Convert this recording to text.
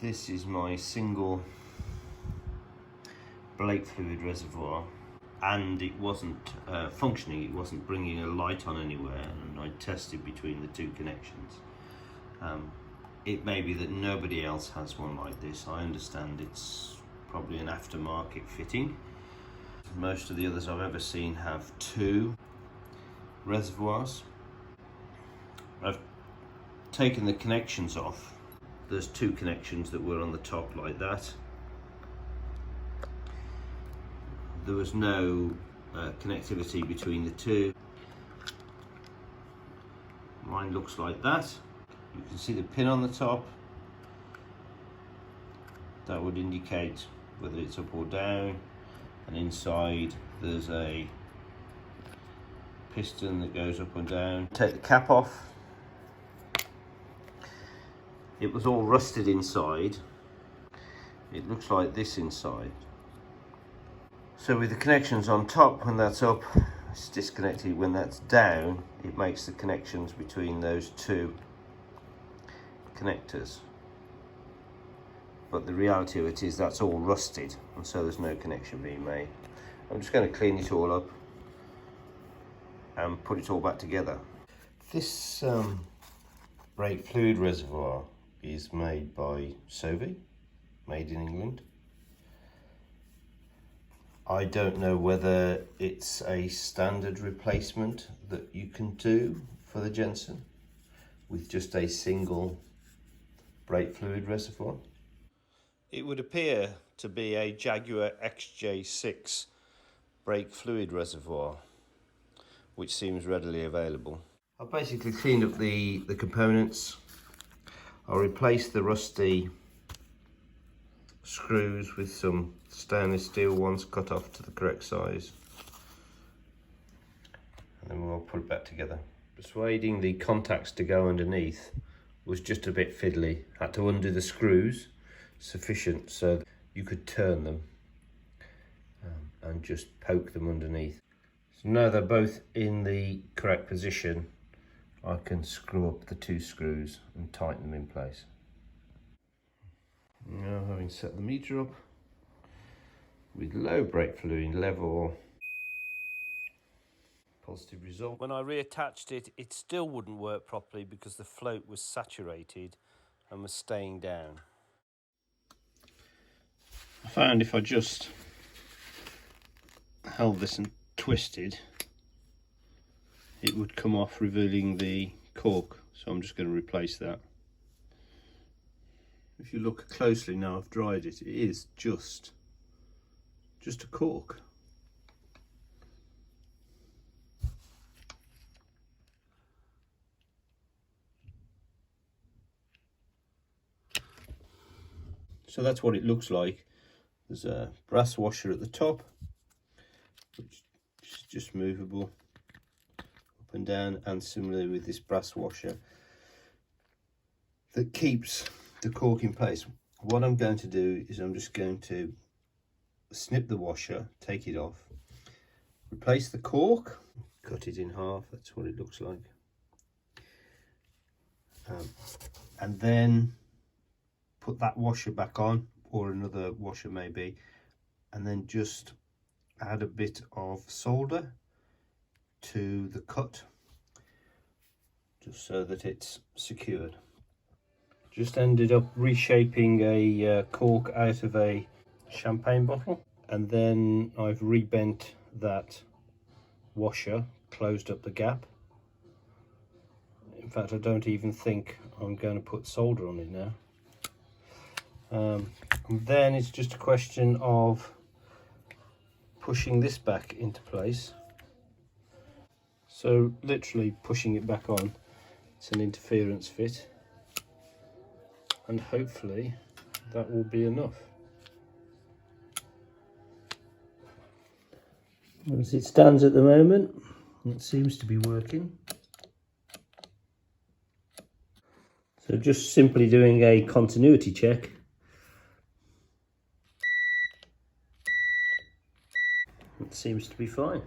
This is my single brake fluid reservoir, and it wasn't functioning. It wasn't bringing a light on anywhere, and I tested between the two connections. It may be that nobody else has one like this. I understand it's probably an aftermarket fitting. Most of the others I've ever seen have two reservoirs. I've taken the connections off. There's two connections that were on the top like that. There was no connectivity between the two. Mine looks like that. You can see the pin on the top. That would indicate whether it's up or down. And inside there's a piston that goes up and down. Take the cap off. It was all rusted inside. It looks like this inside. So with the connections on top, when that's up, it's disconnected. When that's down, it makes the connections between those two connectors. But the reality of it is that's all rusted, and so there's no connection being made. I'm just going to clean it all up and put it all back together. This brake fluid reservoir is made by Sovi, made in England. I don't know whether it's a standard replacement that you can do for the Jensen with just a single brake fluid reservoir. It would appear to be a Jaguar XJ6 brake fluid reservoir, which seems readily available. I've basically cleaned up the components. I'll replace the rusty screws with some stainless steel ones cut off to the correct size, and then we'll put it back together. Persuading the contacts to go underneath was just a bit fiddly. Had to undo the screws sufficient so that you could turn them and just poke them underneath. So now they're both in the correct position, I can screw up the two screws and tighten them in place. Now, having set the meter up with low brake fluid level, positive result. When I reattached it, it still wouldn't work properly because the float was saturated and was staying down. I found if I just held this and twisted, it would come off, revealing the cork. So I'm just going to replace that. If you look closely now, I've dried it. It is just a cork. So that's what it looks like. There's a brass washer at the top, which is just movable up and down, and similarly with this brass washer that keeps the cork in place. What I'm going to do is I'm just going to snip the washer, take it off, replace the cork, cut it in half. That's what it looks like, and then put that washer back on, or another washer maybe, and then just add a bit of solder to the cut just so that it's secured. Just ended up reshaping a cork out of a champagne bottle, and then I've rebent that washer, closed up the gap. In fact, I don't even think I'm going to put solder on it now. And then it's just a question of pushing this back into place. So literally pushing it back on. It's an interference fit, and hopefully that will be enough. As it stands at the moment, it seems to be working. So just simply doing a continuity check. It seems to be fine.